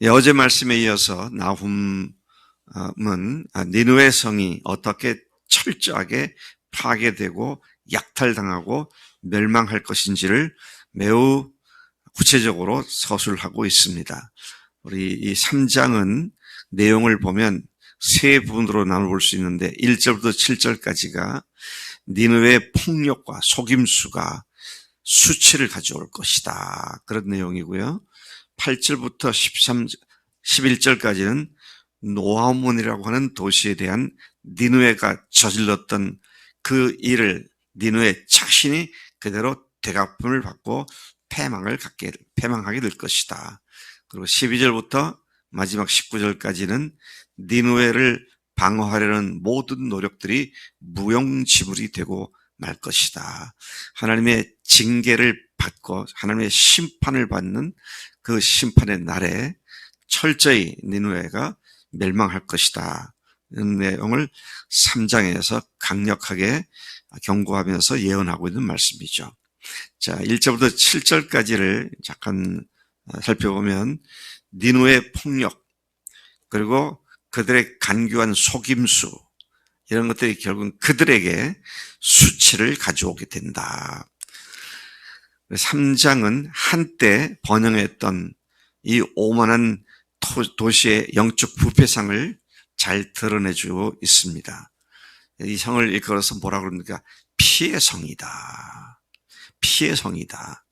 예, 어제 말씀에 이어서 나훔은 니느웨 성이 어떻게 철저하게 파괴되고 약탈당하고 멸망할 것인지를 매우 구체적으로 서술하고 있습니다. 우리 이 3장은 내용을 보면 세 부분으로 나눠볼 수 있는데 1절부터 7절까지가 니느웨의 폭력과 속임수가 수치를 가져올 것이다. 그런 내용이고요. 8절부터 11절까지는 노아몬이라고 하는 도시에 대한 니느웨가 저질렀던 그 일을 니느웨 자신이 그대로 되갚음을 받고 패망하게 될 것이다. 그리고 12절부터 마지막 19절까지는 니느웨를 방어하려는 모든 노력들이 무용지물이 되고 말 것이다. 하나님의 징계를 받고 하나님의 심판을 받는 그 심판의 날에 철저히 니느웨가 멸망할 것이다. 이런 내용을 3장에서 강력하게 경고하면서 예언하고 있는 말씀이죠. 자, 1절부터 7절까지를 잠깐 살펴보면 니느웨의 폭력 그리고 그들의 간교한 속임수 이런 것들이 결국은 그들에게 수치를 가져오게 된다. 3장은 한때 번영했던 이 오만한 도시의 영적 부패상을 잘 드러내주고 있습니다. 이 성을 일컬어서 뭐라고 그럽니까? 피의 성이다. 피의 성이다.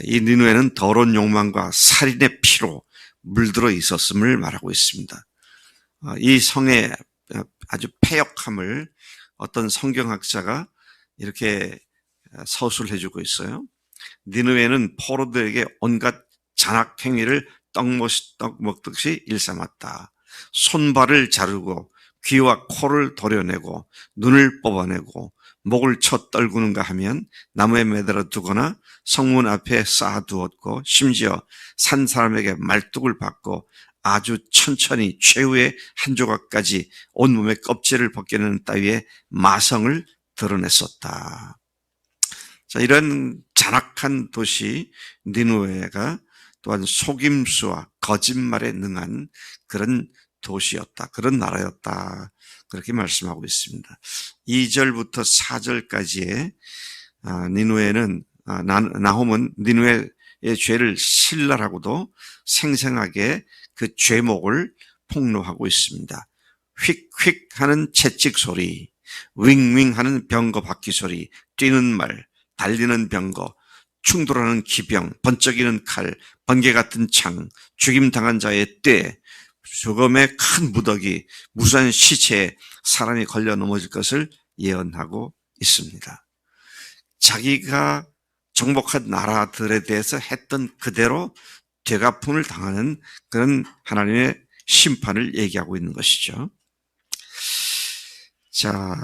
이 니느웨는 더러운 욕망과 살인의 피로 물들어 있었음을 말하고 있습니다. 이 성의 아주 패역함을 어떤 성경학자가 이렇게 서술해주고 있어요. 니느웨는 포로들에게 온갖 잔악 행위를 떡 먹듯이 일삼았다. 손발을 자르고 귀와 코를 도려내고 눈을 뽑아내고 목을 쳐 떨구는가 하면 나무에 매달아 두거나 성문 앞에 쌓아두었고 심지어 산 사람에게 말뚝을 받고 아주 천천히 최후의 한 조각까지 온몸의 껍질을 벗겨내는 따위의 마성을 드러냈었다. 자, 이런 잔악한 도시 니느웨가 또한 속임수와 거짓말에 능한 그런 도시였다. 그런 나라였다. 그렇게 말씀하고 있습니다. 2절부터 4절까지의 나훔은 니느웨의 죄를 신랄하고도 생생하게 그 죄목을 폭로하고 있습니다. 휙휙 하는 채찍 소리, 윙윙 하는 병거 바퀴 소리, 뛰는 말, 달리는 병거, 충돌하는 기병, 번쩍이는 칼, 번개 같은 창, 죽임당한 자의 떼, 죽음의 큰 무더기, 무수한 시체에 사람이 걸려 넘어질 것을 예언하고 있습니다. 자기가 정복한 나라들에 대해서 했던 그대로 되갚음을 당하는 그런 하나님의 심판을 얘기하고 있는 것이죠. 자,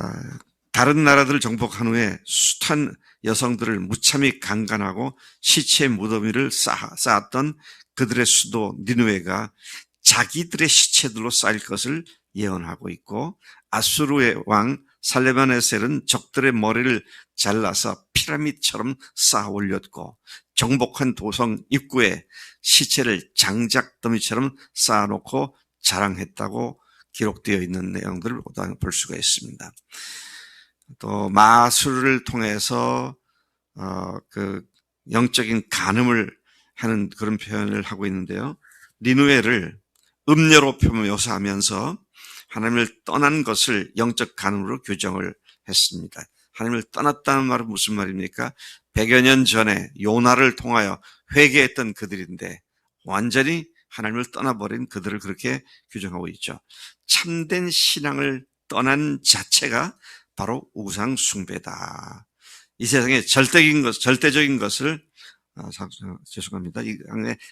다른 나라들을 정복한 후에 숱한 여성들을 무참히 강간하고 시체의 무더미를 쌓았던 그들의 수도 니느웨가 자기들의 시체들로 쌓일 것을 예언하고 있고, 아수르의 왕 살레마네셀은 적들의 머리를 잘라서 피라미드처럼 쌓아 올렸고, 정복한 도성 입구에 시체를 장작더미처럼 쌓아놓고 자랑했다고 기록되어 있는 내용들을 볼 수가 있습니다. 또 마술을 통해서 그 영적인 간음을 하는 그런 표현을 하고 있는데요. 니느웨를 음녀로 묘사하면서 하나님을 떠난 것을 영적 간음으로 규정을 했습니다. 하나님을 떠났다는 말은 무슨 말입니까? 100여 년 전에 요나를 통하여 회개했던 그들인데 완전히 하나님을 떠나버린 그들을 그렇게 규정하고 있죠. 참된 신앙을 떠난 자체가 바로 우상 숭배다. 이 세상에 절대적인 것을 죄송합니다. 이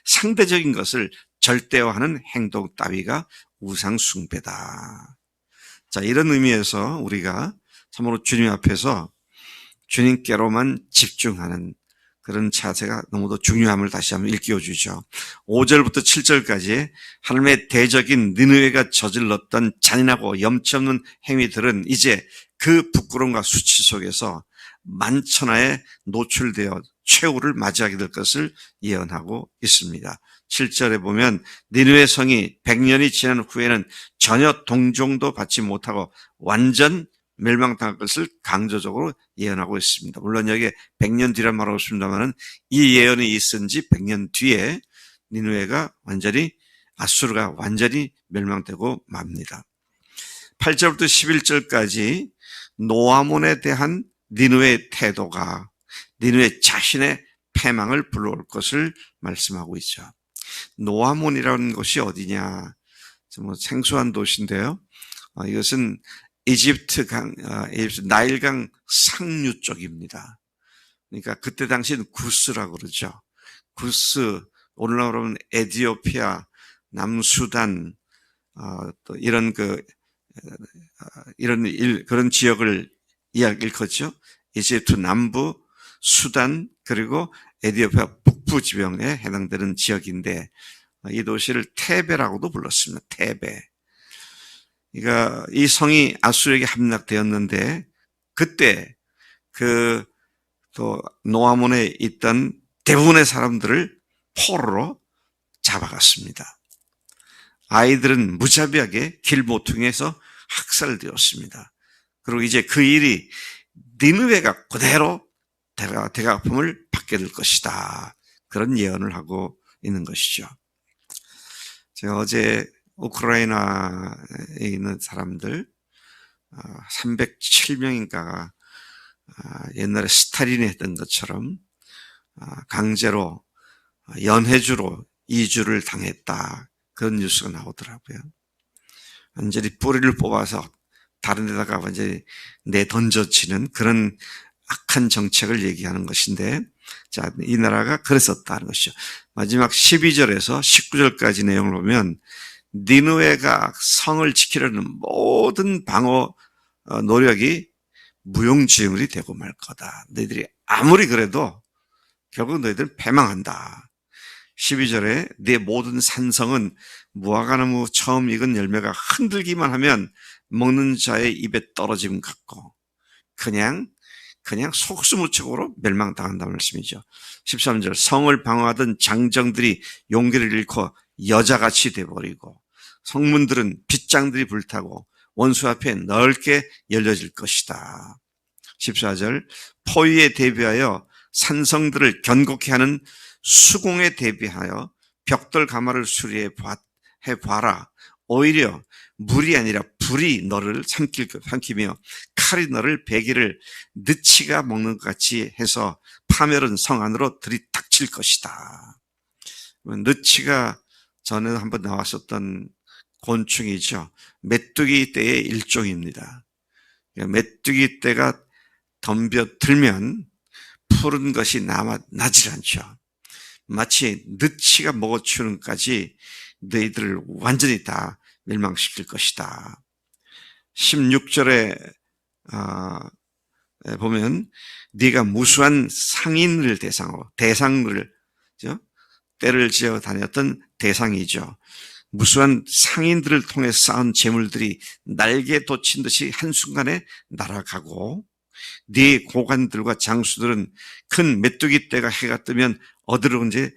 상대적인 것을 절대화하는 행동 따위가 우상 숭배다. 자, 이런 의미에서 우리가 참으로 주님 앞에서 주님께로만 집중하는 그런 자세가 너무도 중요함을 다시 한번 일깨워 주죠. 5절부터 7절까지 하나님의 대적인 니느웨가 저질렀던 잔인하고 염치 없는 행위들은 이제 그 부끄러움과 수치 속에서 만천하에 노출되어 최후를 맞이하게 될 것을 예언하고 있습니다. 7절에 보면 니느웨 성이 100년이 지난 후에는 전혀 동정도 받지 못하고 완전 멸망당할 것을 강조적으로 예언하고 있습니다. 물론 여기에 100년 뒤란 말하고 있습니다만 이 예언이 있은 지 100년 뒤에 니느웨가 아수르가 완전히 멸망되고 맙니다. 8절부터 11절까지 노아몬에 대한 니느웨의 태도가 니느웨 자신의 패망을 불러올 것을 말씀하고 있죠. 노아몬이라는 곳이 어디냐? 생소한 도시인데요. 이것은 이집트 나일강 상류 쪽입니다. 그러니까 그때 당시는 구스라고 그러죠. 구스, 오늘날로 그러면 에티오피아, 남수단, 또 그런 지역을 일컫죠. 이집트 남부, 수단, 그리고 에티오피아 북부 지방에 해당되는 지역인데, 이 도시를 테베라고도 불렀습니다. 테베. 그러니까 이 성이 아수르에게 함락되었는데, 그때 또 노아몬에 있던 대부분의 사람들을 포로로 잡아갔습니다. 아이들은 무자비하게 길모퉁이에서 학살되었습니다. 그리고 이제 그 일이 니느웨가 그대로 대가품을 받게 될 것이다. 그런 예언을 하고 있는 것이죠. 제가 어제 우크라이나에 있는 사람들 307명인가가 옛날에 스탈린이 했던 것처럼 강제로 연해주로 이주를 당했다. 그런 뉴스가 나오더라고요. 완전히 뿌리를 뽑아서 다른 데다가 완전히 내던져치는 그런 악한 정책을 얘기하는 것인데, 자, 이 나라가 그랬었다는 것이죠. 마지막 12절에서 19절까지 내용을 보면 니느웨가 성을 지키려는 모든 방어 노력이 무용지물이 되고 말 거다. 너희들이 아무리 그래도 결국 너희들은 패망한다. 12절에 네 모든 산성은 무화과나무 처음 익은 열매가 흔들기만 하면 먹는 자의 입에 떨어짐 같고 그냥 속수무책으로 멸망당한다는 말씀이죠. 13절 성을 방어하던 장정들이 용기를 잃고 여자같이 돼버리고 성문들은 빗장들이 불타고 원수 앞에 넓게 열려질 것이다. 14절 포위에 대비하여 산성들을 견고케 하는 수공에 대비하여 벽돌 가마를 수리해 봐라. 오히려 물이 아니라 불이 너를 삼키며 칼이 너를 베기를 느치가 먹는 것 같이 해서 파멸은 성 안으로 들이닥칠 것이다. 느치가 전에 한번 나왔었던 곤충이죠. 메뚜기 떼의 일종입니다. 메뚜기 떼가 덤벼들면 푸른 것이 나질 않죠. 마치 느치가 먹어치우는까지 너희들을 완전히 다 멸망시킬 것이다. 16절에 보면 네가 무수한 상인을 대상을 때를 지어 다녔던 대상이죠. 무수한 상인들을 통해 쌓은 재물들이 날개 돋친 듯이 한순간에 날아가고 네 고관들과 장수들은 큰 메뚜기 떼가 해가 뜨면 어디로든지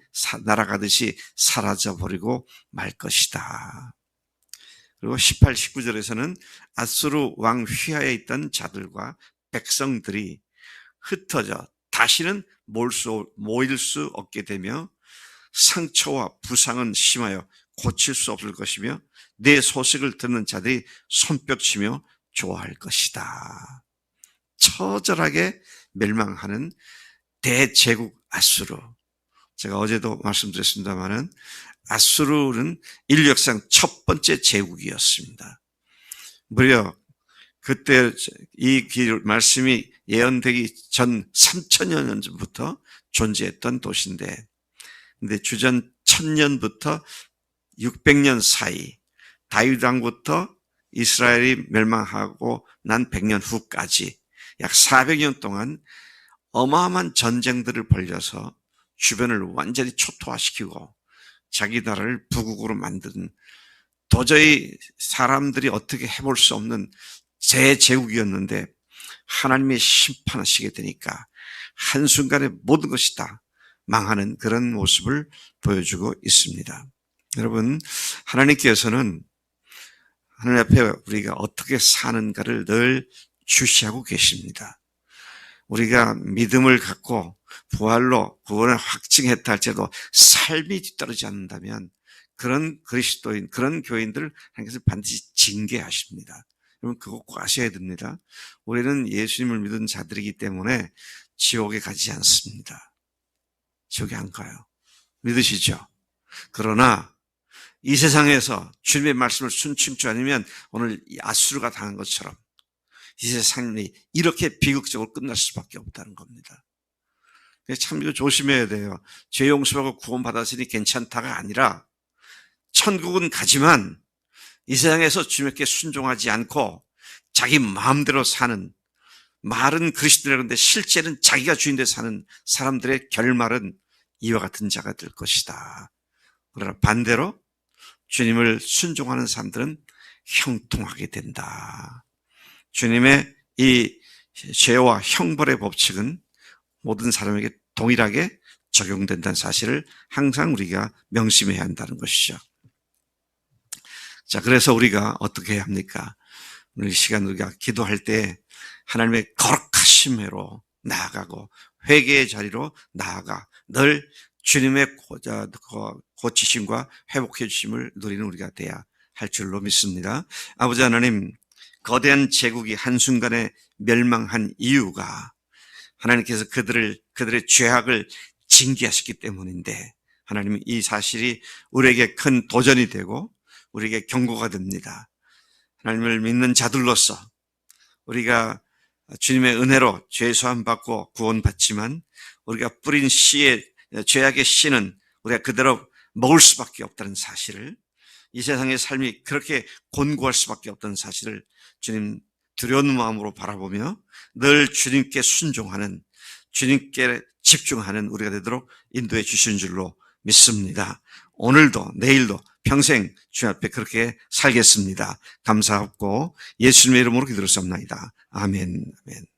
날아가듯이 사라져버리고 말 것이다. 그리고 18, 19절에서는 아수르 왕 휘하에 있던 자들과 백성들이 흩어져 다시는 모일 수 없게 되며 상처와 부상은 심하여 고칠 수 없을 것이며 내 소식을 듣는 자들이 손뼉치며 좋아할 것이다. 처절하게 멸망하는 대제국 아수르. 제가 어제도 말씀드렸습니다마는 아수르는 인류 역사상 첫 번째 제국이었습니다. 무려 그때 이 말씀이 예언되기 전 3000여 년 전부터 존재했던 도시인데, 근데 주전 1000년부터 600년 사이 다윗 왕부터 이스라엘이 멸망하고 난 100년 후까지 약 400년 동안 어마어마한 전쟁들을 벌여서 주변을 완전히 초토화시키고 자기 나라를 부국으로 만든 도저히 사람들이 어떻게 해볼 수 없는 제국이었는데 하나님의 심판하시게 되니까 한순간에 모든 것이 다 망하는 그런 모습을 보여주고 있습니다. 여러분, 하나님께서는 하나님 앞에 우리가 어떻게 사는가를 늘 주시하고 계십니다. 우리가 믿음을 갖고 부활로 구원을 확증했다 할지라도 삶이 뒤따르지 않는다면 그런 그리스도인, 그런 교인들을 하나님께서 반드시 징계하십니다. 여러분, 그거 꼭 아셔야 됩니다. 우리는 예수님을 믿은 자들이기 때문에 지옥에 가지 않습니다. 지옥에 안 가요. 믿으시죠? 그러나 이 세상에서 주님의 말씀을 순충치 않으면 오늘 아수르가 당한 것처럼 이 세상이 이렇게 비극적으로 끝날 수밖에 없다는 겁니다. 참 이거 조심해야 돼요. 죄 용서하고 구원받았으니 괜찮다가 아니라 천국은 가지만 이 세상에서 주님께 순종하지 않고 자기 마음대로 사는, 말은 그리스도라는데 실제는 자기가 주인되어 사는 사람들의 결말은 이와 같은 자가 될 것이다. 그러나 반대로 주님을 순종하는 사람들은 형통하게 된다. 주님의 이 죄와 형벌의 법칙은 모든 사람에게 동일하게 적용된다는 사실을 항상 우리가 명심해야 한다는 것이죠. 자, 그래서 우리가 어떻게 해야 합니까? 오늘 이 시간 우리가 기도할 때 하나님의 거룩하심으로 나아가고 회개의 자리로 나아가 늘 주님의 고치심과 회복해 주심을 누리는 우리가 돼야 할 줄로 믿습니다. 아버지 하나님, 거대한 제국이 한순간에 멸망한 이유가 하나님께서 그들의 죄악을 징계하셨기 때문인데, 하나님, 이 사실이 우리에게 큰 도전이 되고 우리에게 경고가 됩니다. 하나님을 믿는 자들로서 우리가 주님의 은혜로 죄 사함 받고 구원받지만 우리가 뿌린 씨의 죄악의 씨는 우리가 그대로 먹을 수밖에 없다는 사실을, 이 세상의 삶이 그렇게 곤고할 수밖에 없다는 사실을 주님 두려운 마음으로 바라보며 늘 주님께 순종하는, 주님께 집중하는 우리가 되도록 인도해 주시는 줄로 믿습니다. 오늘도 내일도 평생 주님 앞에 그렇게 살겠습니다. 감사하고 예수님의 이름으로 기도를 쌉나이다. 아멘. 아멘.